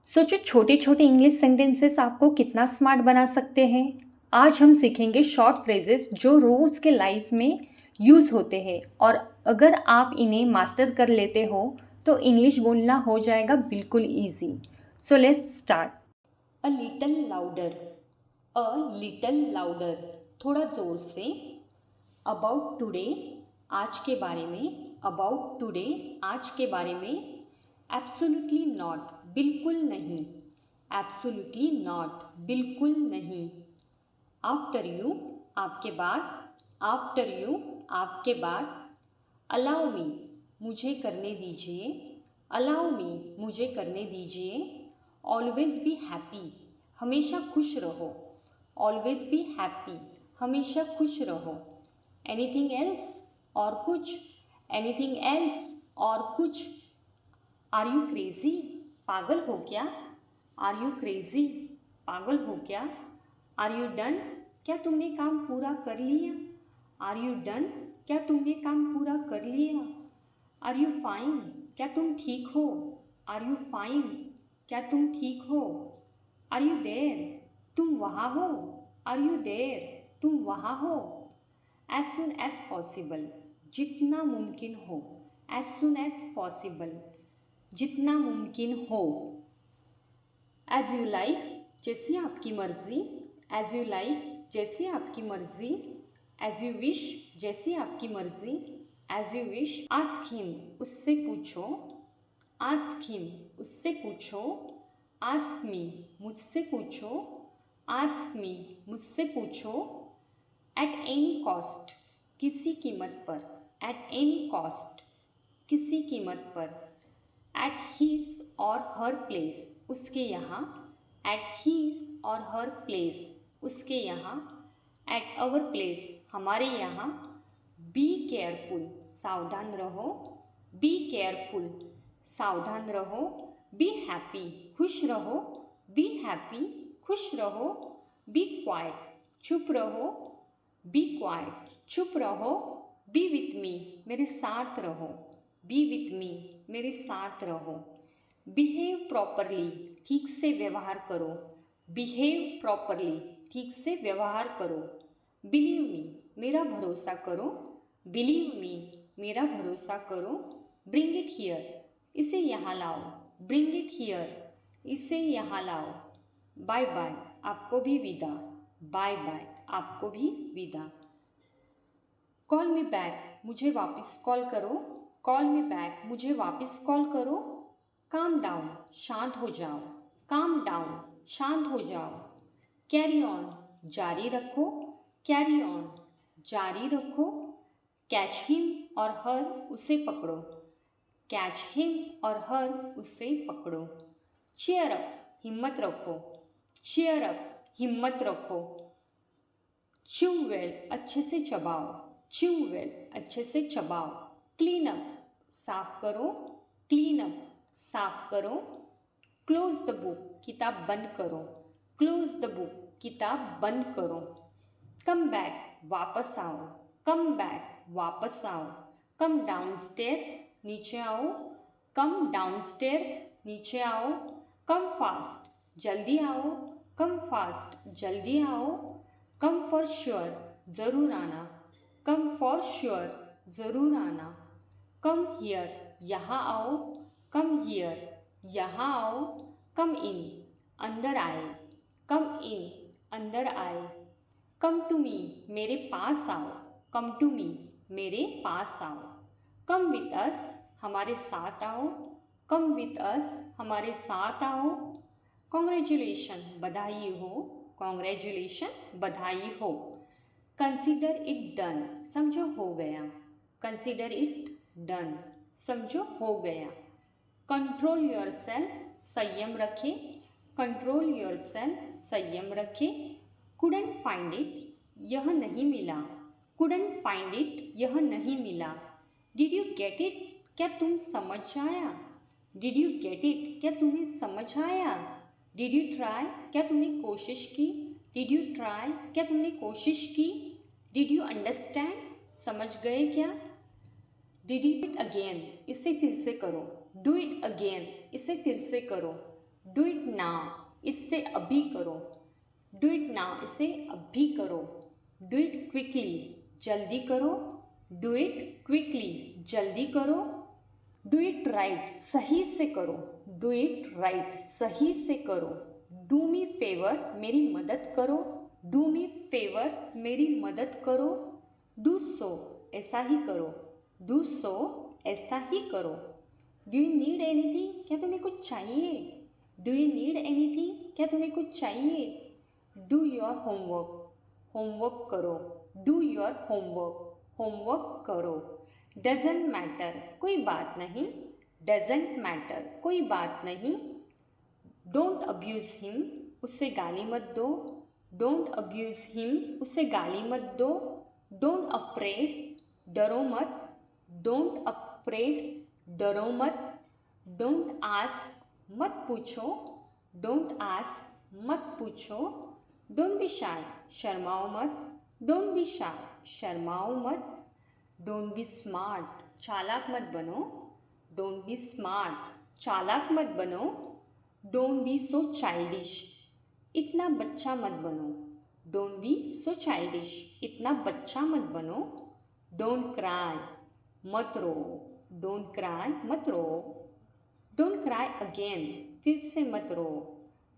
सोचो छोटे छोटे इंग्लिश सेंटेंसेस आपको कितना स्मार्ट बना सकते हैं। आज हम सीखेंगे शॉर्ट फ्रेजेस जो रोज़ के लाइफ में यूज़ होते हैं और अगर आप इन्हें मास्टर कर लेते हो तो इंग्लिश बोलना हो जाएगा बिल्कुल easy. So let's start. A little louder, a little louder, थोड़ा ज़ोर से। अबाउट टुडे, आज के बारे में। अबाउट टुडे, आज के बारे में। एब्सोल्युटली नॉट, बिल्कुल नहीं। एब्सोल्युटली नॉट, बिल्कुल नहीं। आफ्टर यू, आपके बाद। आफ्टर यू, आपके बाद। अलाउ मी, मुझे करने दीजिए। अलाउ मी, मुझे करने दीजिए। ऑलवेज बी हैप्पी, हमेशा खुश रहो। ऑलवेज बी हैप्पी, हमेशा खुश रहो। एनीथिंग एल्स, और कुछ। एनीथिंग एल्स, और कुछ। आर यू क्रेजी, पागल हो क्या। आर यू क्रेजी, पागल हो क्या। आर यू डन, क्या तुमने काम पूरा कर लिया। आर यू डन, क्या तुमने काम पूरा कर लिया। आर यू फाइन, क्या तुम ठीक हो। आर यू फाइन, क्या तुम ठीक हो। आर यू देयर, तुम वहाँ हो। आर यू देयर, तुम वहाँ हो। एज सुन एज पॉसिबल, जितना मुमकिन हो। एज सुन एज पॉसिबल, जितना मुमकिन हो। एज यू लाइक, जैसी आपकी मर्ज़ी। एज यू लाइक, जैसी आपकी मर्ज़ी। एज यू विश, जैसी आपकी मर्ज़ी। As you wish. Ask him, उससे पूछो। आस्क हिम, उससे पूछो। आस्क मी, मुझसे पूछो। आस्क मी, मुझसे पूछो। एट एनी कॉस्ट, किसी कीमत पर। एट एनी कॉस्ट, किसी कीमत पर। एट हीज और हर प्लेस, उसके यहाँ। एट हीज और हर प्लेस, उसके यहाँ। एट अवर प्लेस, हमारे यहाँ। बी केयरफुल, सावधान रहो। बी केयरफुल, सावधान रहो। बी हैप्पी, खुश रहो। बी हैप्पी, खुश रहो। बी क्वाइट, चुप रहो। बी क्वाइट, चुप रहो। बी विथ मी, मेरे साथ रहो। बी विथ मी, मेरे साथ रहो। बिहेव प्रॉपरली, ठीक से व्यवहार करो। बिहेव प्रॉपरली, ठीक से व्यवहार करो। बिलीव मी, मेरा भरोसा करो। बिलीव मी, मेरा भरोसा करो। ब्रिंग इट हियर, इसे यहाँ लाओ। ब्रिंग इट हियर, इसे यहाँ लाओ। बाय बाय, आपको भी विदा। बाय बाय, आपको भी विदा। कॉल मी बैक, मुझे वापस कॉल करो। कॉल मी बैक, मुझे वापस कॉल करो। काम डाउन, शांत हो जाओ। काम डाउन, शांत हो जाओ। कैरी ऑन, जारी रखो। कैरी ऑन, जारी रखो। कैच हिम और हर, उसे पकड़ो। कैच हिम और हर, उसे पकड़ो। चीयर अप, हिम्मत रखो। चीयर अप, हिम्मत रखो। च्यू वेल, अच्छे से चबाओ। च्यू वेल, अच्छे से चबाओ। क्लीन अप, साफ करो। क्लीन अप, साफ करो। क्लोज द बुक, किताब बंद करो। क्लोज द बुक, किताब बंद करो। कम बैक, वापस आओ। कम बैक, वापस आओ। कम डाउन स्टेयर्स, नीचे आओ। कम डाउन स्टेयर्स, नीचे आओ। कम फास्ट, जल्दी आओ। कम फास्ट, जल्दी आओ। कम फॉर श्योर, ज़रूर आना। कम फॉर श्योर, ज़रूर आना। कम हियर, यहाँ आओ। कम हियर, यहाँ आओ। कम इन, अंदर आए। कम इन, अंदर आए। कम टू मी, मेरे पास आओ। कम टू मी, मेरे पास आओ। कम विथ अस, हमारे साथ आओ। कम विथ अस, हमारे साथ आओ। कॉन्ग्रेचुलेशन, बधाई हो। कॉन्ग्रेचुलेशन, बधाई हो। कंसिडर इट डन, समझो हो गया। कंसिडर इट डन, समझो हो गया। कंट्रोल योर सेल्फ, संयम रखें। कंट्रोल योर सेल्फ, संयम रखें। कुडंट फाइंड इट, यह नहीं मिला। कुडंट फाइंड इट, यह नहीं मिला। डिड यू गेट इट, क्या तुम समझ आया। डिड यू गेट इट, क्या तुम्हें समझ आया। डिड यू ट्राई, क्या तुमने कोशिश की। डिड यू ट्राई, क्या तुमने कोशिश की। डिड यू अंडरस्टैंड, समझ गए क्या। डिड इट अगेन, इसे फिर से करो। डू इट अगेन, इसे फिर से करो। डू इट नाउ, इससे अभी करो। डू इट नाउ, इसे अभी करो। डू इट क्विकली, जल्दी करो। डू इट क्विकली, जल्दी करो। डू इट राइट, सही से करो। डू इट राइट, सही से करो। डू मी फेवर, मेरी मदद करो। डू मी फेवर, मेरी मदद करो। डू सो, ऐसा ही करो। डू सो, ऐसा ही करो। डू यू नीड एनीथिंग, क्या तुम्हें कुछ चाहिए? डू यू नीड एनीथिंग, क्या तुम्हें कुछ चाहिए? डू योर होमवर्क, होमवर्क करो। डू योर होमवर्क, होमवर्क करो। डजेंट मैटर, कोई बात नहीं। डजेंट मैटर, कोई बात नहीं। डोंट अब्यूज़ हिम, उससे गाली मत दो। डोंट अब्यूज़ हिम, उससे गाली मत दो। डोंट अफ्रेड, डरो मत। डोंट अफ्रेड, डरो मत। डोंट आस्क, मत पूछो। डोंट आस्क, मत पूछो। डोंट बी शाय, शर्माओ मत। डोंट बी शाय, शर्माओ मत। डोंट बी स्मार्ट, चालाक मत बनो। डोंट बी स्मार्ट, चालाक मत बनो। डोंट बी सो चाइल्डिश, इतना बच्चा मत बनो। डोंट बी सो चाइल्डिश, इतना बच्चा मत बनो। डोंट क्राई, मत रो। डोंट क्राई, मत रो। डोंट क्राई अगेन, फिर से मत रो।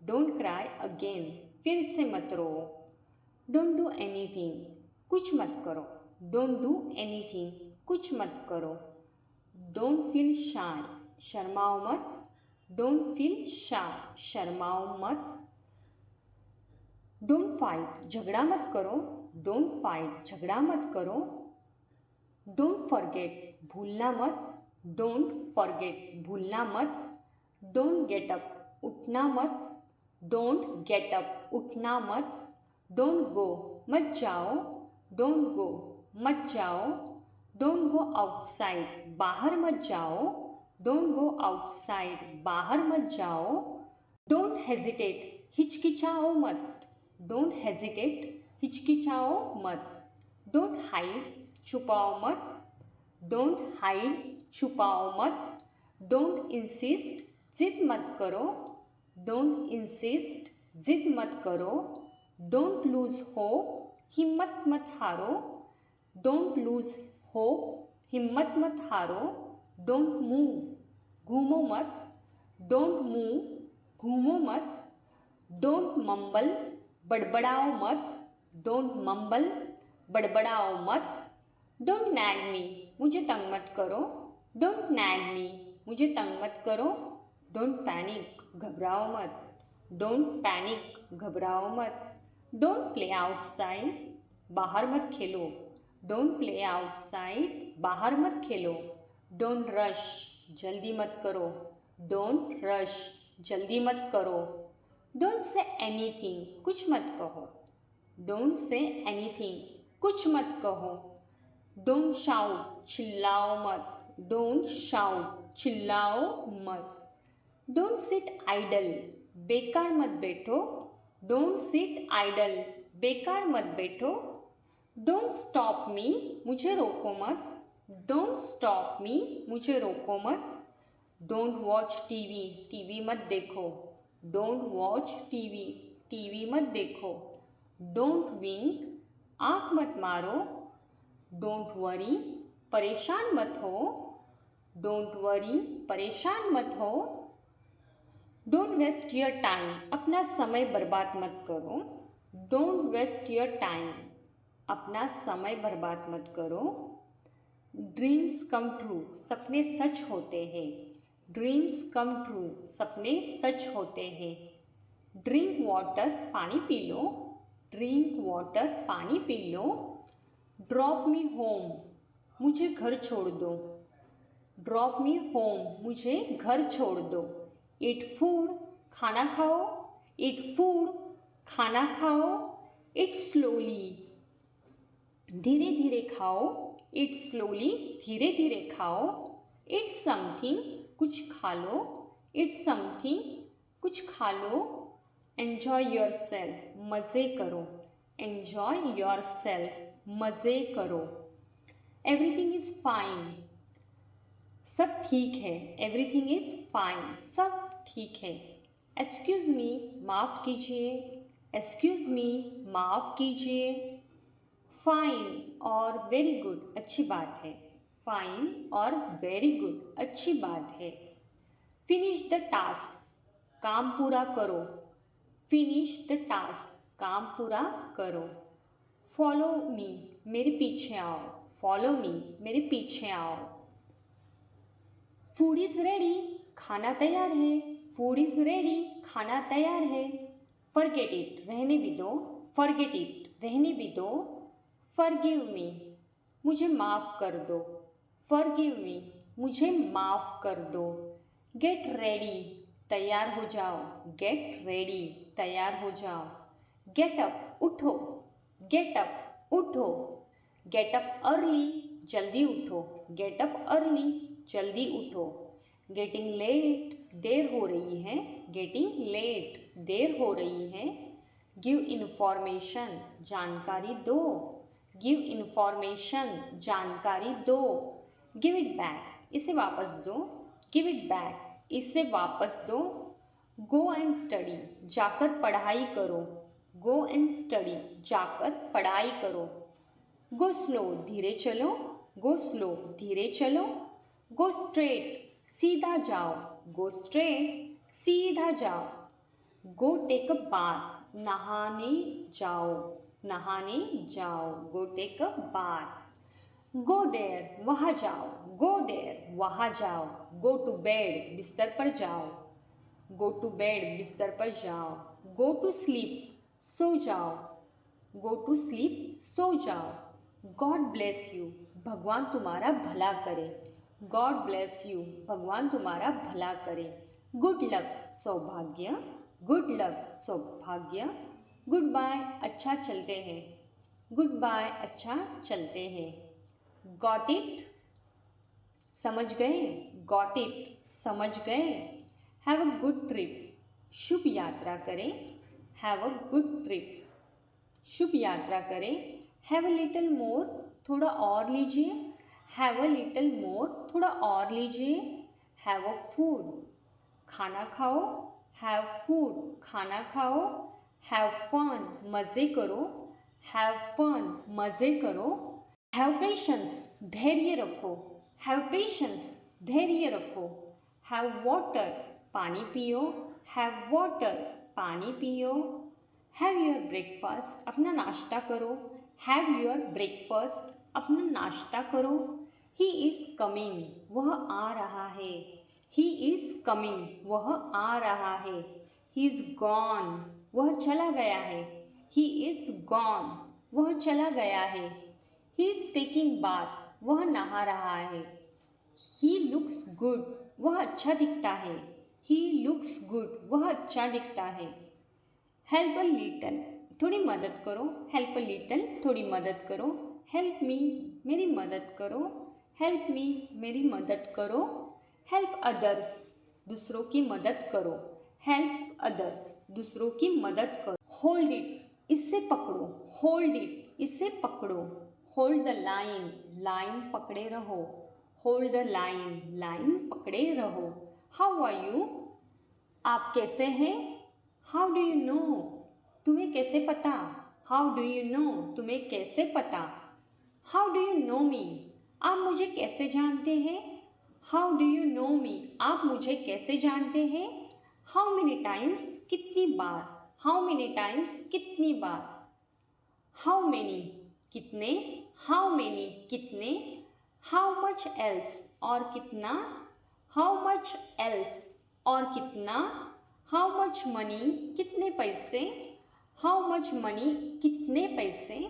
डोंट क्राई अगेन, फिर से मत रो। डोंट डू एनीथिंग, कुछ मत करो। डोंट डू एनीथिंग, कुछ मत करो। डोंट फील शाय, शर्माओ मत। डोंट फील शाय, शर्माओ मत। डोंट फाइट, झगड़ा मत करो। डोंट फाइट, झगड़ा मत करो। डोंट फॉरगेट, भूलना मत। डोंट फॉरगेट, भूलना मत। डोंट गेट अप, उठना मत। डोंट गेट अप, उठना मत। डोंट गो, मत जाओ। डोंट गो, मत जाओ। डोंट गो आउटसाइड, बाहर मत जाओ। डोंट गो आउटसाइड, बाहर मत जाओ। डोंट हेजिटेट, हिचकिचाओ मत। डोंट हेजिटेट, हिचकिचाओ मत। डोंट हाइड, छुपाओ मत। डोंट हाइड, छुपाओ मत। डोंट इंसिस्ट, जिद मत करो। डोंट इंसिस्ट, जिद मत करो। डोंट लूज होप, हिम्मत मत हारो। डोंट लूज होप, हिम्मत मत हारो। डोंट मूव, घूमो मत। डोंट मूव, घूमो मत। डोंट मम्बल, बड़बड़ाओ मत। डोंट मम्बल, बड़बड़ाओ मत। डोंट नैग मी, मुझे तंग मत करो। डोंट नैग मी, मुझे तंग मत करो। डोंट पैनिक, घबराओ मत। डोंट पैनिक, घबराओ मत। डोंट प्ले आउटसाइड, बाहर मत खेलो। डोंट प्ले आउटसाइड, बाहर मत खेलो। डोंट रश, जल्दी मत करो। डोंट रश, जल्दी मत करो। डोंट से एनीथिंग, कुछ मत कहो। डोंट से एनीथिंग, कुछ मत कहो। डोंट शाउट, चिल्लाओ मत। डोंट शाउट, चिल्लाओ मत। डोंट सिट आइडल, बेकार मत बैठो। डोंट सिट आइडल, बेकार मत बैठो। डोंट स्टॉप मी, मुझे रोको मत। डोंट स्टॉप मी, मुझे रोको मत। डोंट वॉच टीवी, टीवी मत देखो। डोंट वॉच टीवी, टीवी मत देखो। डोंट विंक, आँख मत मारो। डोंट वरी, परेशान मत हो। डोंट वरी, परेशान मत हो। डोंट वेस्ट योर टाइम, अपना समय बर्बाद मत करो। डोंट वेस्ट योर टाइम, अपना समय बर्बाद मत करो। ड्रीम्स कम ट्रू, सपने सच होते हैं। ड्रीम्स कम ट्रू, सपने सच होते हैं। ड्रिंक वाटर, पानी पी लो। ड्रिंक वाटर, पानी P low. Drop me home, मुझे घर छोड़ दो। ड्रॉप मी होम, मुझे घर छोड़ दो। ईट फूड, खाना खाओ। ईट फूड, खाना खाओ। ईट स्लोली, धीरे धीरे खाओ। ईट स्लोली, धीरे धीरे खाओ। ईट समथिंग, कुछ खा लो। ईट समथिंग, कुछ खा लो। एन्जॉय योर सेल्फ, मज़े करो। एन्जॉय योर सेल्फ, मज़े करो। एवरीथिंग इज़ फाइन, सब ठीक है। एवरीथिंग इज़ फाइन, सब ठीक है। एक्सक्यूज़ मी, माफ़ कीजिए। एक्सक्यूज़ मी, माफ़ कीजिए। फाइन और वेरी गुड अच्छी बात है। फाइन और वेरी गुड अच्छी बात है। फिनिश द टास्क, काम पूरा करो। फिनिश द टास्क, काम पूरा करो। फॉलो मी, मेरे पीछे आओ। फॉलो मी, मेरे पीछे आओ। फूड इज़ रेडी, खाना तैयार है। फूड इज़ रेडी, खाना तैयार है। फॉरगेट इट, रहने भी दो। फॉरगेट इट, रहने भी दो। फॉरगिव मी, मुझे माफ़ कर दो। फॉरगिव मी, मुझे माफ़ कर दो। गेट रेडी, तैयार हो जाओ। गेट रेडी, तैयार हो जाओ। गेट अप, उठो। गेट अप, उठो। गेट अप अर्ली, जल्दी उठो। गेट अप अर्ली, जल्दी उठो। गेटिंग लेट, देर हो रही है। गेटिंग लेट, देर हो रही है। गिव इन्फॉर्मेशन, जानकारी दो। गिव इन्फॉर्मेशन, जानकारी दो। गिव इट बैक, इसे वापस दो। गिव इट बैक, इसे वापस दो। गो एंड स्टडी, जाकर पढ़ाई करो। गो एंड स्टडी, जाकर पढ़ाई करो। गो स्लो, धीरे चलो। गो स्लो, धीरे चलो। गो स्ट्रेट, सीधा जाओ। गो स्ट्रेट, सीधा जाओ। गो टेक अ बाथ, नहाने जाओ। नहाने जाओ। Go take a bath. Go there, वहाँ जाओ। गो देयर, वहाँ जाओ। गो टू बेड, बिस्तर पर जाओ। गो टू बेड, बिस्तर पर जाओ। गो टू स्लीप, सो जाओ। गो टू स्लीप, सो जाओ। गॉड ब्लेस यू, भगवान तुम्हारा भला करे। गॉड ब्लेस यू, भगवान तुम्हारा भला करे। गुड लक, सौभाग्य। गुड लक, सौभाग्य। गुड बाय, अच्छा चलते हैं। गुड बाय, अच्छा चलते हैं। गॉट इट, समझ गए। गॉट इट, समझ गए। हैव अ गुड ट्रिप, शुभ यात्रा करें। हैव अ गुड ट्रिप, शुभ यात्रा करें। हैव अ लिटिल मोर, थोड़ा और लीजिए। हैव अ लिटिल मोर, थोड़ा और लीजिए। हैव अ फूड, खाना खाओ। हैव फूड, खाना खाओ। हैव फन, मज़े करो। हैव फन, मज़े करो। हैव पेशेंस, धैर्य रखो। हैव पेशेंस, धैर्य रखो। हैव वाटर, पानी पियो। हैव वाटर, पानी पियो। हैव योर ब्रेकफास्ट, अपना नाश्ता करो। हैव योर ब्रेकफास्ट, अपना नाश्ता करो। ही इज़ कमिंग, वह आ रहा है। ही इज़ कमिंग, वह आ रहा है। ही इज़ गॉन, वह चला गया है। ही इज़ गॉन, वह चला गया है। ही इज़ टेकिंग बाथ, वह नहा रहा है। ही लुक्स गुड, वह अच्छा दिखता है। ही लुक्स गुड, वह अच्छा दिखता है। हेल्प अ लिटल, थोड़ी मदद करो। हेल्प अ लिटल, थोड़ी मदद करो। हेल्प मी, मेरी मदद करो। हेल्प मी, मेरी मदद करो। हेल्प अदर्स, दूसरों की मदद करो। हेल्प अदर्स, दूसरों की मदद करो। होल्ड इट, इससे पकड़ो। होल्ड इट, इससे पकड़ो। होल्ड द लाइन, लाइन पकड़े रहो। होल्ड द लाइन, लाइन पकड़े रहो। हाउ आर यू, आप कैसे हैं। हाउ डू यू नो, तुम्हें कैसे पता। हाउ डू यू नो, तुम्हें कैसे पता। हाउ डू यू नो मी, आप मुझे कैसे जानते हैं। हाउ डू यू नो मी, आप मुझे कैसे जानते हैं। हाउ मेनी टाइम्स, कितनी बार। हाउ मेनी टाइम्स, कितनी बार। हाउ मेनी, कितने। हाउ मेनी, कितने। हाउ मच एल्स, और कितना। हाउ मच एल्स, और कितना। हाउ मच मनी, कितने पैसे। हाउ मच मनी, कितने पैसे।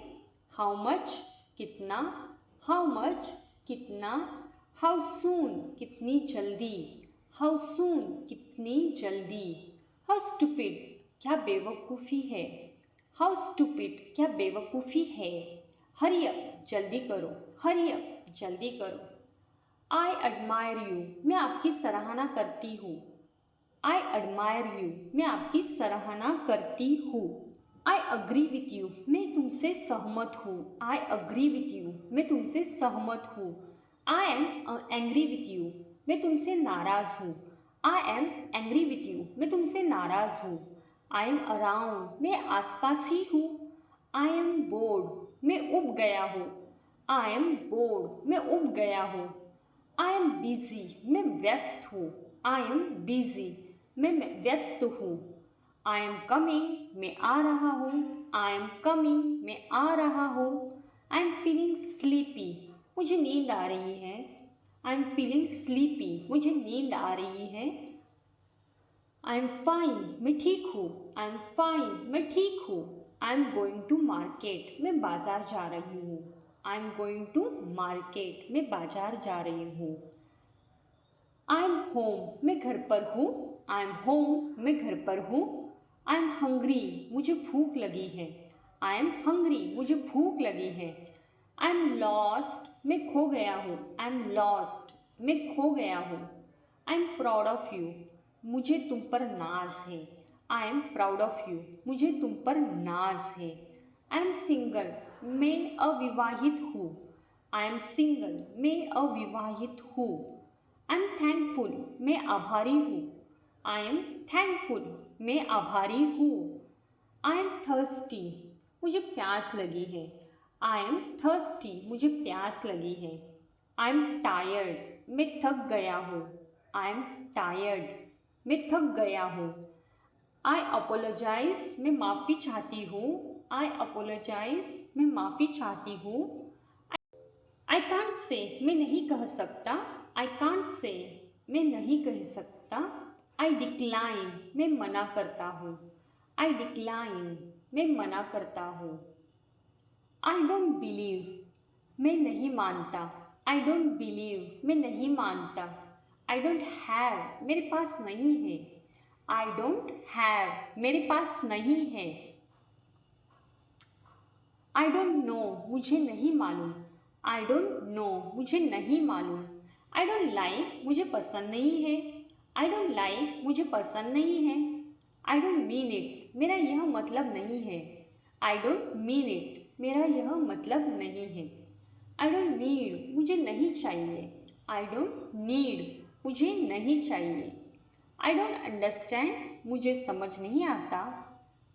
हाउ मच, कितना। हाउ मच, कितना। हाउ सून, कितनी जल्दी। हाउ सून, कितनी जल्दी। हाउ स्टूपिड, क्या बेवकूफ़ी है। हाउ स्टूपिड, क्या बेवकूफ़ी है। हरी अप, जल्दी करो। हरी अप, जल्दी करो। आई एडमायर यू, मैं आपकी सराहना करती हूँ। आई एडमायर यू, मैं आपकी सराहना करती हूँ। आई अग्री विथ यू, मैं तुमसे सहमत हूँ। आई अग्री विथ यू, मैं तुमसे सहमत हूँ। I am angry with you, मैं तुमसे नाराज़ हूँ। I am angry with you, मैं तुमसे नाराज़ हूँ। आई एम अराउंड, मैं आसपास ही हूँ। आई एम बोर्ड, मैं उब गया हूँ। आई एम बोर्ड, मैं उब गया हूँ। आई एम बिजी, मैं व्यस्त हूँ। आई एम बिजी, मैं व्यस्त हूँ। आई एम कमिंग, मैं आ रहा हूँ। आई एम कमिंग, मैं आ रहा हूँ। आई एम फीलिंग स्लीपी, मुझे नींद आ रही है। आई एम फीलिंग स्लीपी, मुझे नींद आ रही है। आई एम फाइन, मैं ठीक हूँ। आई एम फाइन, मैं ठीक हूँ। I am going to market, मैं बाजार जा रही हूँ। I am going to market, मैं बाजार जा रही हूँ। आई एम होम, मैं घर पर हूँ। आई एम होम, मैं घर पर हूँ। आई एम हंग्री, मुझे भूख लगी है। आई एम हंग्री, मुझे भूख लगी है। आई एम लॉस्ट, मैं खो गया हूँ। आई एम लॉस्ट, मैं खो गया हूँ। I am proud of you, मुझे तुम पर नाज है। I am proud of you, मुझे तुम पर नाज है। आई एम सिंगल, मैं अविवाहित हूँ। आई एम सिंगल, मैं अविवाहित हूँ। आई एम थैंकफुल, मैं आभारी हूँ। आई एम थैंकफुल, मैं आभारी हूँ। आई एम थर्स्टी, मुझे प्यास लगी है। आई एम थर्स्टी, मुझे प्यास लगी है। आई एम टायर्ड, मैं थक गया हूँ। आई एम टायर्ड, मैं थक गया हूँ। आई अपोलोजाइज, मैं माफ़ी चाहती हूँ। आई अपोलोजाइज, मैं माफ़ी चाहती हूँ। आई कांट से, मैं नहीं कह सकता। आई कांट से, मैं नहीं कह सकता। आई डिक्लाइन, मैं मना करता हूँ। आई डिक्लाइन, मैं मना करता हूँ। आई डोंट बिलीव, मैं नहीं मानता। आई डोंट बिलीव, मैं नहीं मानता। आई डोंट हैव, मेरे पास नहीं है। आई डोंट हैव, मेरे पास नहीं है। आई डोंट नो, मुझे नहीं मालूम। आई डोंट नो, मुझे नहीं मालूम। आई डोंट लाइक, मुझे पसंद नहीं है। आई डोंट लाइक, मुझे पसंद नहीं है। आई डोंट मीन इट, मेरा यह मतलब नहीं है। आई डोंट मीन इट, मेरा यह मतलब नहीं है। आई डोंट नीड, मुझे नहीं चाहिए। आई डोंट नीड, मुझे नहीं चाहिए। आई डोंट अंडरस्टैंड, मुझे समझ नहीं आता।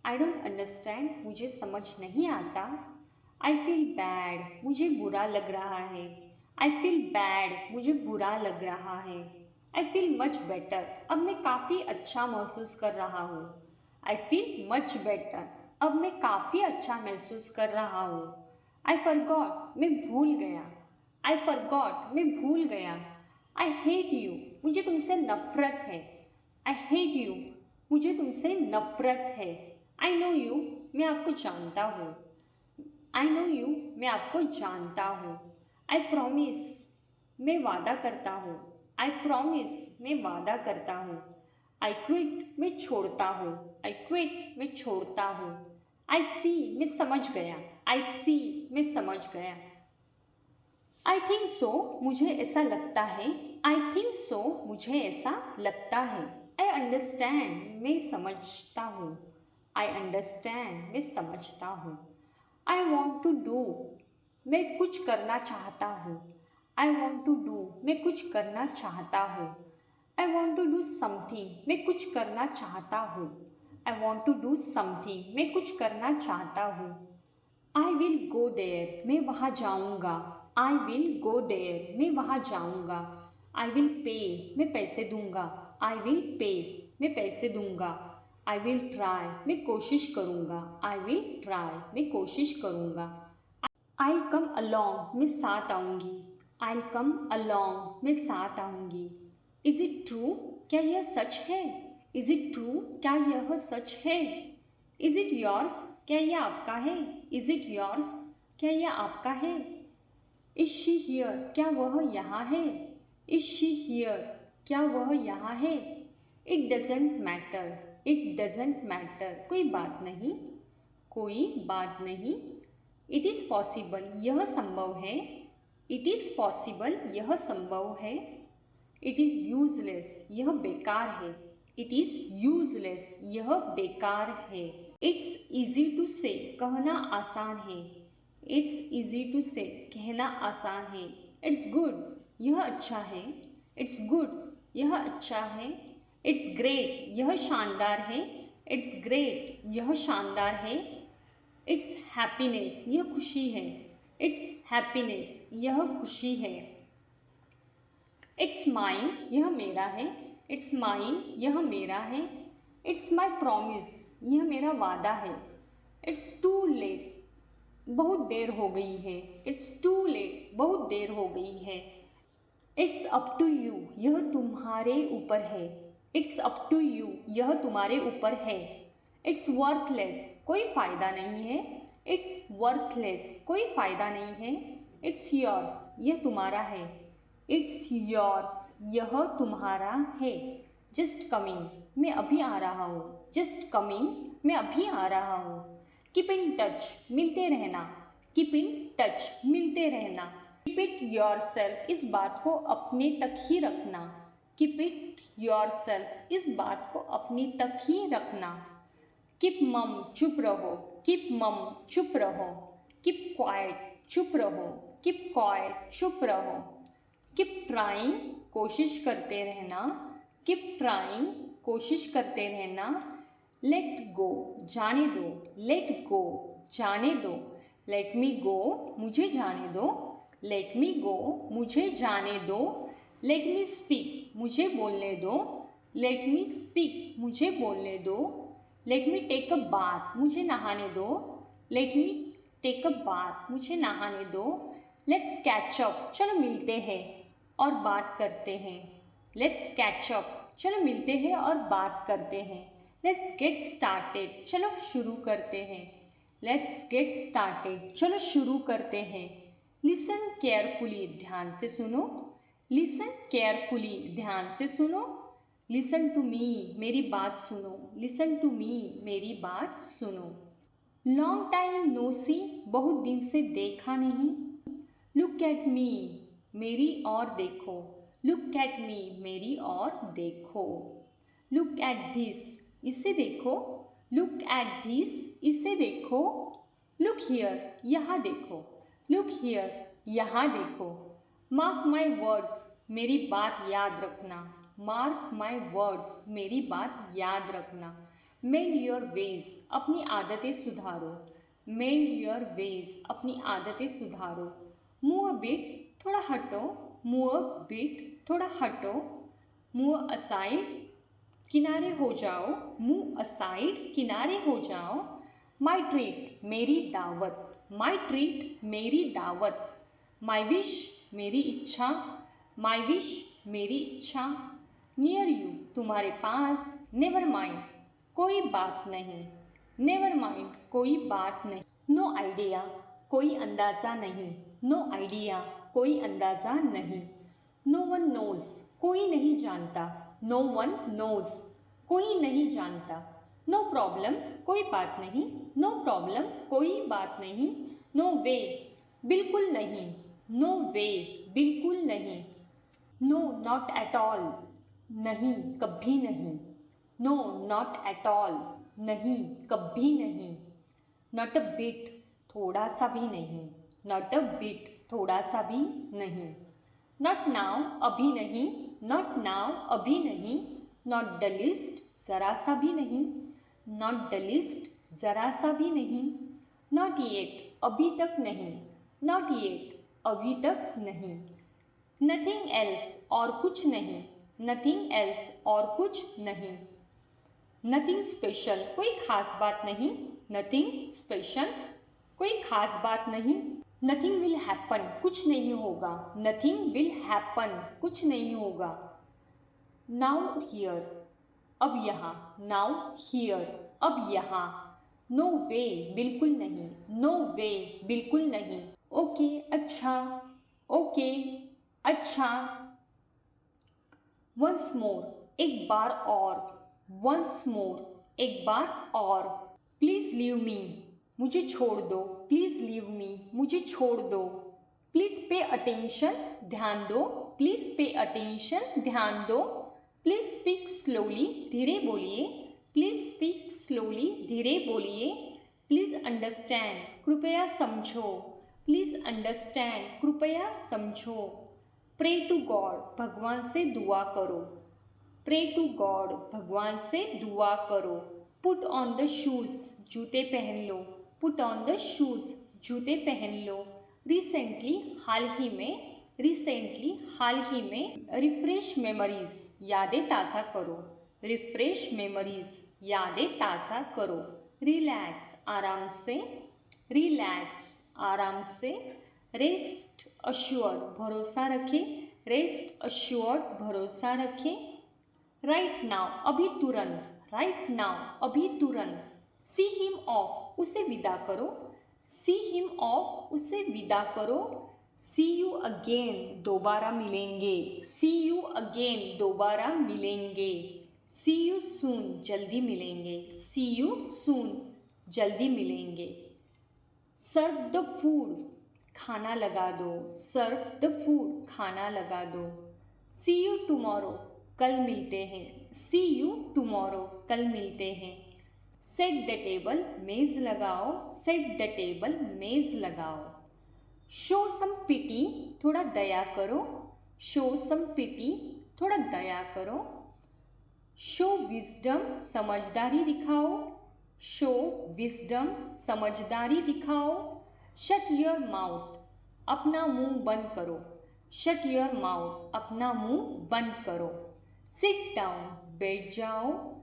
आई डोंट अंडरस्टैंड, मुझे समझ नहीं आता। आई फील बैड, मुझे बुरा लग रहा है। आई फील बैड, मुझे बुरा लग रहा है। आई फील मच बेटर, अब मैं काफ़ी अच्छा महसूस कर रहा हूँ। आई फील मच बेटर, अब मैं काफ़ी अच्छा महसूस कर रहा हूँ। आई फॉरगॉट, मैं भूल गया। आई फॉरगॉट, मैं भूल गया। आई हेट यू, मुझे तुमसे नफरत है। आई हेट यू, मुझे तुमसे नफरत है। आई नो यू, मैं आपको जानता हूँ। आई नो यू, मैं आपको जानता हूँ। आई प्रॉमिस, मैं वादा करता हूँ। आई प्रॉमिस, मैं वादा करता हूँ। आई क्विट, मैं छोड़ता हूँ। आई क्विट, मैं छोड़ता हूँ। आई सी, मैं समझ गया। आई सी, मैं समझ गया। आई थिंक सो, मुझे ऐसा लगता है। आई थिंक सो, मुझे ऐसा लगता है। आई अंडरस्टैंड, मैं समझता हूँ। आई अंडरस्टैंड, मैं समझता हूँ। आई वॉन्ट टू डू, मैं कुछ करना चाहता हूँ। आई वॉन्ट टू डू, मैं कुछ करना चाहता हूँ। I want to do something, मैं कुछ करना चाहता हूँ। I want to do something, मैं कुछ करना चाहता हूँ। आई विल गो देयर, मैं वहाँ जाऊँगा। आई विल गो देयर, मैं वहाँ जाऊँगा। आई विल पे, मैं पैसे दूँगा। आई विल पे, मैं पैसे दूँगा। आई विल ट्राई, मैं कोशिश करूँगा। आई विल ट्राई, मैं कोशिश करूँगा। आई कम अलॉन्ग, मैं साथ आऊँगी। आई कम अलॉन्ग, मैं साथ आऊँगी। इज़ इट ट्रू, क्या यह सच है? इज़ इट ट्रू, क्या यह सच है? इज़ इट योर्स, क्या यह आपका है? इज़ इट योर्स, क्या यह आपका है? इज शी हियर, क्या वह यहाँ है? इज शी हियर, क्या वह यहाँ है? It doesn't matter, it doesn't matter, कोई बात नहीं, कोई बात नहीं। इट इज़ पॉसिबल, यह संभव है। इट इज़ पॉसिबल, यह संभव है। इट इज़ यूजलेस, यह बेकार है। इट इज़ यूजलेस, यह बेकार है। इट्स ईजी टू से, कहना आसान है। इट्स ईजी टू से, कहना आसान है। इट्स गुड, यह अच्छा है। इट्स गुड, यह अच्छा है। इट्स ग्रेट, यह शानदार है। इट्स ग्रेट, यह शानदार है। इट्स हैप्पीनेस, यह खुशी है। इट्स हैप्पीनेस, यह खुशी है। इट्स माइन, यह मेरा है। इट्स माइन, यह मेरा है। इट्स माई प्रॉमिस, यह मेरा वादा है। इट्स टू लेट, बहुत देर हो गई है। इट्स टू लेट, बहुत देर हो गई है। इट्स अप टू यू, यह तुम्हारे ऊपर है। इट्स अप टू यू, यह तुम्हारे ऊपर है। इट्स वर्थलेस, कोई फ़ायदा नहीं है। इट्स वर्थलेस, कोई फ़ायदा नहीं है। इट्स योर्स, यह तुम्हारा है। इट्स योर्स, यह तुम्हारा है। जस्ट कमिंग, मैं अभी आ रहा हूँ। जस्ट कमिंग, मैं अभी आ रहा हूँ। कीप इन टच, मिलते रहना। कीप इन टच, मिलते रहना। कीप इट योर सेल्फ, इस बात को अपने तक ही रखना। कीप इट योर सेल्फ, इस बात को अपनी तक ही रखना। कीप मम, चुप रहो। कीप मम, चुप रहो। कीप क्वाइट, चुप रहो। कीप क्वाइट, चुप रहो। कीप ट्राइंग, कोशिश करते रहना। कीप ट्राइंग, कोशिश करते रहना। लेट गो, जाने दो। लेट गो, जाने दो। लेट मी गो, मुझे जाने दो। लेट मी गो, मुझे जाने दो। लेट मी स्पीक, मुझे बोलने दो। लेट मी स्पीक, मुझे बोलने दो। Let me take a bath, मुझे नहाने दो। Let me take a bath, मुझे नहाने दो। लेट्स कैच अप, चलो मिलते हैं और बात करते हैं। लेट्स कैच अप, चलो मिलते हैं और बात करते हैं। लेट्स गेट स्टार्टेड, चलो शुरू करते हैं। लेट्स गेट स्टार्टेड, चलो शुरू करते हैं। लिसन केयरफुली, ध्यान से सुनो। लिसन केयरफुली, ध्यान से सुनो। लिसन टू मी, मेरी बात सुनो। लिसन टू मी, मेरी बात सुनो। लॉन्ग टाइम नो सी, बहुत दिन से देखा नहीं। लुक एट मी, मेरी ओर देखो। लुक एट मी, मेरी ओर देखो। लुक एट दिस, इसे देखो। लुक एट दिस, इसे देखो। लुक हियर, यहाँ देखो। लुक हियर, यहाँ देखो। मार्क माई वर्ड्स, मेरी बात याद रखना। मार्क माई वर्ड्स, मेरी बात याद रखना। मेंड योर वेज, अपनी आदतें सुधारो। मेंड योर वेज, अपनी आदतें सुधारो। मूव अ बिट, थोड़ा हटो। मूव अ बिट, थोड़ा हटो। मूव असाइड, किनारे हो जाओ। मूव असाइड, किनारे हो जाओ। माई ट्रीट, मेरी दावत। माई ट्रीट, मेरी दावत। माई विश, मेरी इच्छा। माई विश, मेरी इच्छा। नियर यू, तुम्हारे पास। नेवर माइंड, कोई बात नहीं। नेवर माइंड, कोई बात नहीं। नो आइडिया, कोई अंदाज़ा नहीं। नो आइडिया, कोई अंदाज़ा नहीं। नो वन नोज़, कोई नहीं जानता। नो वन नोज़, कोई नहीं जानता। नो प्रॉब्लम, कोई बात नहीं। नो प्रॉब्लम, कोई बात नहीं। नो वे, बिल्कुल नहीं। नो वे, बिल्कुल नहीं। नो नॉट एट ऑल, नहीं, कभी नहीं। नो नॉट एट ऑल, नहीं, कभी नहीं। नॉट अ बिट, थोड़ा सा भी नहीं। नॉट अ बिट, थोड़ा सा भी नहीं। नॉट नाउ, अभी नहीं। नॉट नाउ, अभी नहीं। नॉट द लिस्ट, ज़रा सा भी नहीं। नॉट द लिस्ट, ज़रा सा भी नहीं। नॉट येट, अभी तक नहीं। नॉट येट, अभी तक नहीं। नथिंग एल्स, और कुछ नहीं। नथिंग एल्स, और कुछ नहीं। नथिंग स्पेशल, कोई खास बात नहीं। नथिंग स्पेशल, कोई खास बात नहीं। नथिंग विल हैपन, कुछ नहीं होगा। नथिंग विल हैपन, कुछ नहीं होगा। नाउ हियर, अब यहाँ। नाउ हियर, अब यहाँ। नो वे, बिल्कुल नहीं। नो वे, बिल्कुल नहीं। ओके, अच्छा। ओके, अच्छा। वंस मोर, एक बार और। वंस मोर, एक बार और। प्लीज़ लीव मी, मुझे छोड़ दो। प्लीज़ लीव मी, मुझे छोड़ दो। प्लीज़ पे अटेंशन, ध्यान दो। प्लीज़ पे अटेंशन, ध्यान दो। प्लीज़ स्पीक स्लोली, धीरे बोलिए। प्लीज़ स्पीक स्लोली, धीरे बोलिए। प्लीज़ अंडरस्टैंड, कृपया समझो। प्लीज़ अंडरस्टैंड, कृपया समझो। प्रे टू गॉड, भगवान से दुआ करो। प्रे टू गॉड, भगवान से दुआ करो। पुट ऑन द शूज़, जूते पहन लो। पुट ऑन द शूज़, जूते पहन लो। रिसेंटली, हाल ही में। रिसेंटली, हाल ही में। रिफ्रेश मेमोरीज, यादें ताज़ा करो। रिफ्रेश मेमोरीज, यादें ताज़ा करो। रिलैक्स, आराम से। रिलैक्स, आराम से। रेस्ट अश्योर्ड, भरोसा रखें। रेस्ट अश्योर्ड, भरोसा रखें। राइट नाउ, अभी तुरंत। राइट नाउ, अभी तुरंत। सी हिम ऑफ, उसे विदा करो। सी हिम ऑफ, उसे विदा करो। सी यू अगेन, दोबारा मिलेंगे। सी यू अगेन, दोबारा मिलेंगे। सी यू सून, जल्दी मिलेंगे। सी यू सून, जल्दी मिलेंगे। सर्व द फूड, खाना लगा दो। सर्व द फूड, खाना लगा दो। सी यू टुमारो, कल मिलते हैं। सी यू टुमारो, कल मिलते हैं। सेट द टेबल, मेज़ लगाओ। सेट द टेबल, मेज़ लगाओ। शो सम पिटी, थोड़ा दया करो। शो सम पिटी, थोड़ा दया करो। शो विजडम, समझदारी दिखाओ। शो विजडम, समझदारी दिखाओ। शट योर माउथ, अपना मुंह बंद करो। शट योर माउथ, अपना मुंह बंद करो। सिट डाउन, बैठ जाओ।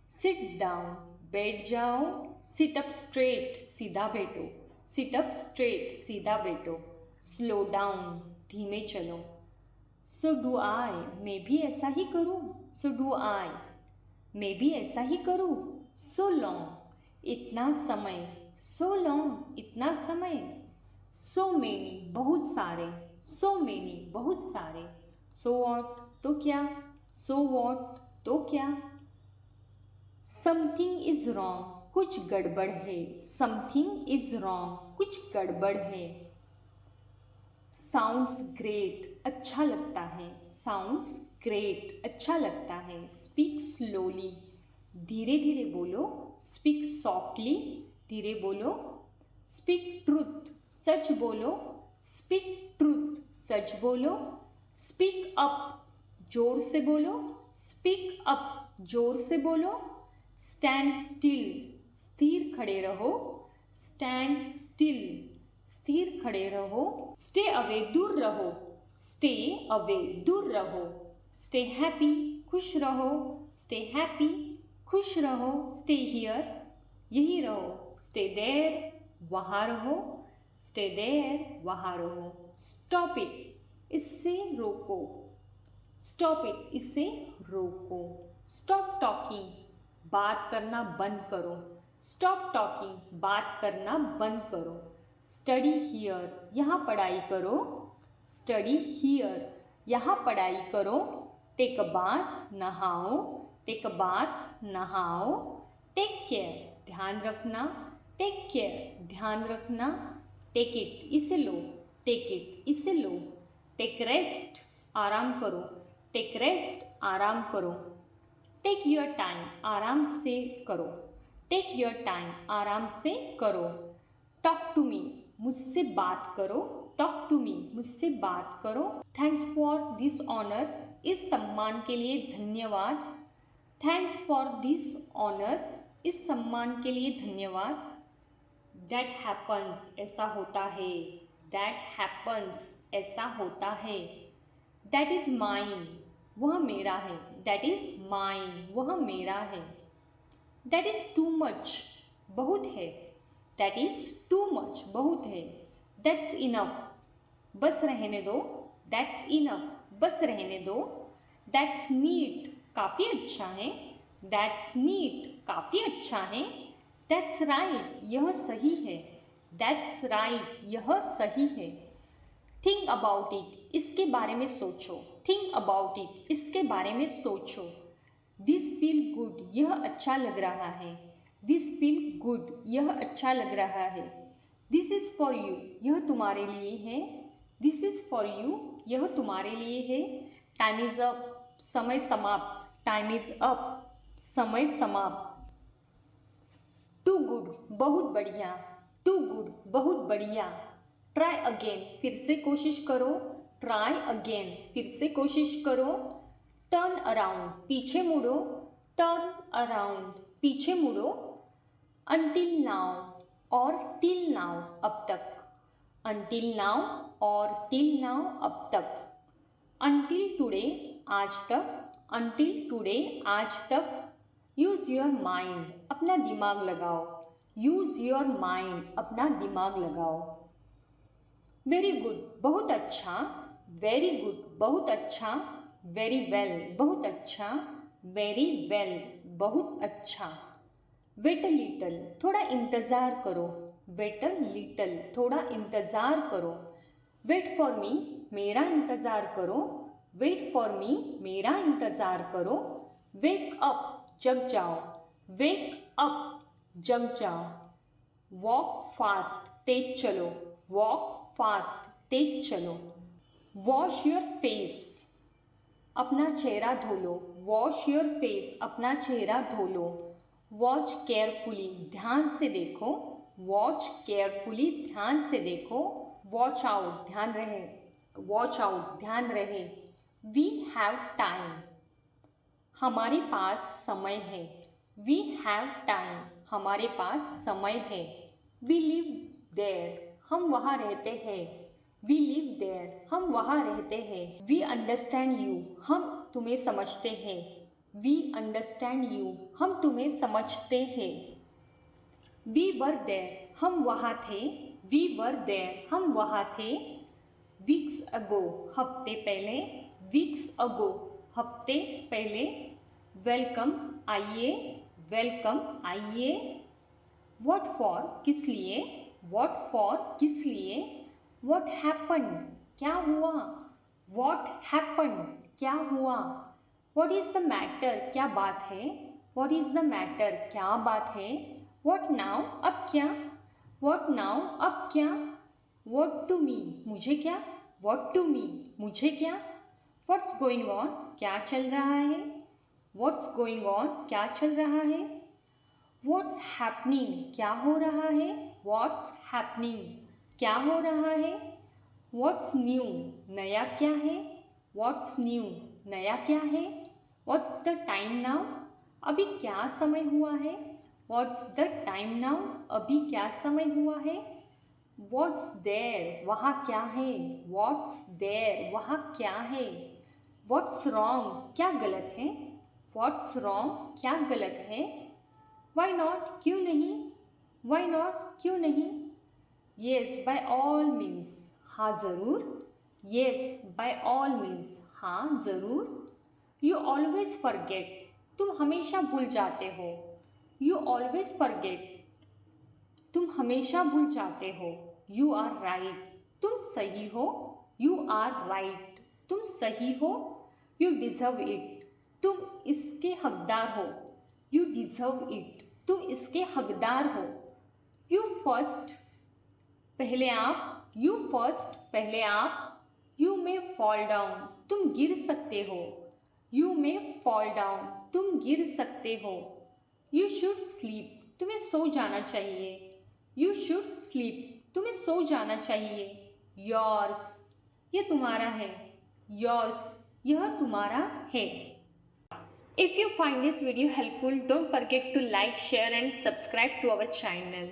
सिट डाउन, बैठ जाओ। सिट अप स्ट्रेट, सीधा बैठो। सिट अप स्ट्रेट, सीधा बैठो। स्लो डाउन, धीमे चलो। सो डू आई, मैं भी ऐसा ही करूँ। सो डू आई, मैं भी ऐसा ही करूँ। सो लॉन्ग, इतना समय। सो लॉन्ग, इतना समय। सो मेनी, बहुत सारे। सो मेनी, बहुत सारे। सो वॉट, तो क्या। सो वॉट, तो क्या। समथिंग इज रॉन्ग, कुछ गड़बड़ है। समथिंग इज रॉन्ग, कुछ गड़बड़ है। साउंड्स ग्रेट, अच्छा लगता है। साउंड्स ग्रेट, अच्छा लगता है। स्पीक स्लोली, धीरे धीरे बोलो। स्पीक सॉफ्टली, धीरे बोलो। स्पीक ट्रूथ, सच बोलो। स्पीक ट्रूथ, सच बोलो। स्पीक अप, जोर से बोलो। स्पीक अप, जोर से बोलो। स्टैंड स्टिल, स्थिर खड़े रहो। स्टैंड स्टिल, स्थिर खड़े रहो। स्टे अवे, दूर रहो। स्टे अवे, दूर रहो। स्टे हैप्पी, खुश रहो। स्टे हैप्पी, खुश रहो। स्टे हियर, यही रहो। स्टे देयर, वहाँ रहो। स्टे देयर, वहाँ रहो। स्टॉप इट, इससे रोको। स्टॉप इट, इससे रोको। स्टॉप टॉकिंग, बात करना बंद करो। स्टॉप टॉकिंग, बात करना बंद करो। स्टडी हियर, यहाँ पढ़ाई करो। स्टडी हियर, यहाँ पढ़ाई करो। टेक अ बाथ, नहाओ। टेक अ बाथ, नहाओ। टेक केयर, ध्यान रखना। टेक केयर, ध्यान रखना। टेक इट, इसे लो। टेक इट, इसे लो। टेक रेस्ट, आराम करो। टेक रेस्ट, आराम करो। टेक योर टाइम, आराम से करो। टेक योर टाइम, आराम से करो। टॉक टू मी, मुझसे बात करो। टॉक टू मी, मुझसे बात करो। थैंक्स फॉर दिस ऑनर, इस सम्मान के लिए धन्यवाद। थैंक्स फॉर दिस ऑनर, इस सम्मान के लिए धन्यवाद। दैट हैपन्स, ऐसा होता है। दैट हैपन्स, ऐसा होता है। दैट इज़ माइन, वह मेरा है। दैट इज़ माइन, वह मेरा है। दैट इज़ टू मच, बहुत है। दैट इज़ टू मच, बहुत है। दैट्स इनफ, बस रहने दो। दैट्स इनफ, बस रहने दो। दैट्स नीट, काफ़ी अच्छा है। दैट्स नीट, काफ़ी अच्छा है। दैट्स राइट, यह सही है। दैट्स राइट, यह सही है। थिंक अबाउट इट, इसके बारे में सोचो। थिंक अबाउट इट, इसके बारे में सोचो। दिस फील गुड, यह अच्छा लग रहा है। दिस फील गुड, यह अच्छा लग रहा है। दिस इज़ फॉर यू, यह तुम्हारे लिए है। दिस इज़ फॉर यू, यह तुम्हारे लिए है। टाइम इज़ अप, समय समाप्त। टाइम इज़ अप, समय समाप्त। टू गुड, बहुत बढ़िया। टू गुड, बहुत बढ़िया। ट्राई अगेन, फिर से कोशिश करो। ट्राई अगेन, फिर से कोशिश करो। टर्न अराउंड, पीछे मुड़ो, टर्न अराउंड, पीछे मुड़ो। अनटिल नाउ और टिल नाउ, अब तक। अनटिल नाउ और टिल नाउ, अब तक। अनटिल टुडे, आज तक। अनटिल टुडे, आज तक। यूज़ योर माइंड, अपना दिमाग लगाओ। यूज़ योर माइंड, अपना दिमाग लगाओ। वेरी गुड, बहुत अच्छा। वेरी गुड, बहुत अच्छा। वेरी वेल, बहुत अच्छा। वेरी वेल, बहुत अच्छा। वेट अ लिटल, थोड़ा इंतज़ार करो। वेट अ लिटल, थोड़ा इंतज़ार करो। वेट फॉर मी, मेरा इंतज़ार करो। वेट फॉर मी, मेरा इंतज़ार करो। वेक अप, जग जाओ। वेक अप, जग जाओ। वॉक फास्ट, तेज चलो। वॉक फास्ट, तेज चलो। वॉश योर फेस, अपना चेहरा धो लो। वॉश योर फेस, अपना चेहरा धो लो। वॉच केयरफुली, ध्यान से देखो। वॉच केयरफुली, ध्यान से देखो। वॉच आउट, ध्यान रहे। वॉच आउट, ध्यान रहे। वी हैव टाइम, हमारे पास समय है। वी हैव टाइम, हमारे पास समय है। वी लिव देयर, हम वहाँ रहते हैं। वी लिव देयर, हम वहाँ रहते हैं। वी अंडरस्टैंड यू, हम तुम्हें समझते हैं। वी अंडरस्टैंड यू, हम तुम्हें समझते हैं। वी वर देयर, हम वहाँ थे। वी वर देयर, हम वहाँ थे। वीक्स अगो, हफ्ते पहले। वीक्स अगो, हफ्ते पहले। वेलकम, आइए। वेलकम, आइए। वॉट फॉर, किस लिए। वॉट फॉर, किस लिए। वॉट हैपन, क्या हुआ। वॉट हैपन, क्या हुआ। वॉट इज़ द मैटर, क्या बात है। वॉट इज़ द मैटर, क्या बात है। वॉट नाउ, अब क्या। वॉट नाउ, अब क्या। वॉट टू मी, मुझे क्या। वॉट टू मी, मुझे क्या। व्हाट्स गोइंग ऑन, क्या चल रहा है। व्हाट्स गोइंग ऑन, क्या चल रहा है। व्हाट्स हैपनिंग, क्या हो रहा है। व्हाट्स हैपनिंग, क्या हो रहा है। व्हाट्स न्यू, नया क्या है। व्हाट्स न्यू, नया क्या है। व्हाट्स द टाइम नाउ, अभी क्या समय हुआ है। व्हाट्स द टाइम नाउ, अभी क्या समय हुआ है। व्हाट्स देयर, वहाँ क्या है। व्हाट्स देयर, वहाँ क्या है। व्हाट्स रॉन्ग, क्या गलत है। व्हाट्स रॉन्ग, क्या गलत है। वाई नॉट, क्यों नहीं। वाई नॉट, क्यों नहीं। येस बाय ऑल मीन्स, हाँ ज़रूर। येस बाय ऑल मीन्स, हाँ ज़रूर। यू ऑलवेज फॉरगेट, तुम हमेशा भूल जाते हो। यू ऑलवेज फॉरगेट, तुम हमेशा भूल जाते हो। यू आर राइट, तुम सही हो। यू आर राइट, तुम सही हो। यू डिज़र्व इट, तुम इसके हकदार हो। यू डिज़र्व इट, तुम इसके हकदार हो। यू फर्स्ट, पहले आप। यू फर्स्ट, पहले आप। यू मे फॉल डाउन, तुम गिर सकते हो। यू मे फॉल डाउन, तुम गिर सकते हो। यू शुड स्लीप, तुम्हें सो जाना चाहिए। यू शुड स्लीप, तुम्हें सो जाना चाहिए। योर्स, यह तुम्हारा है। योर्स, यह तुम्हारा है। If you find this video helpful, don't forget to like, share and subscribe to our channel.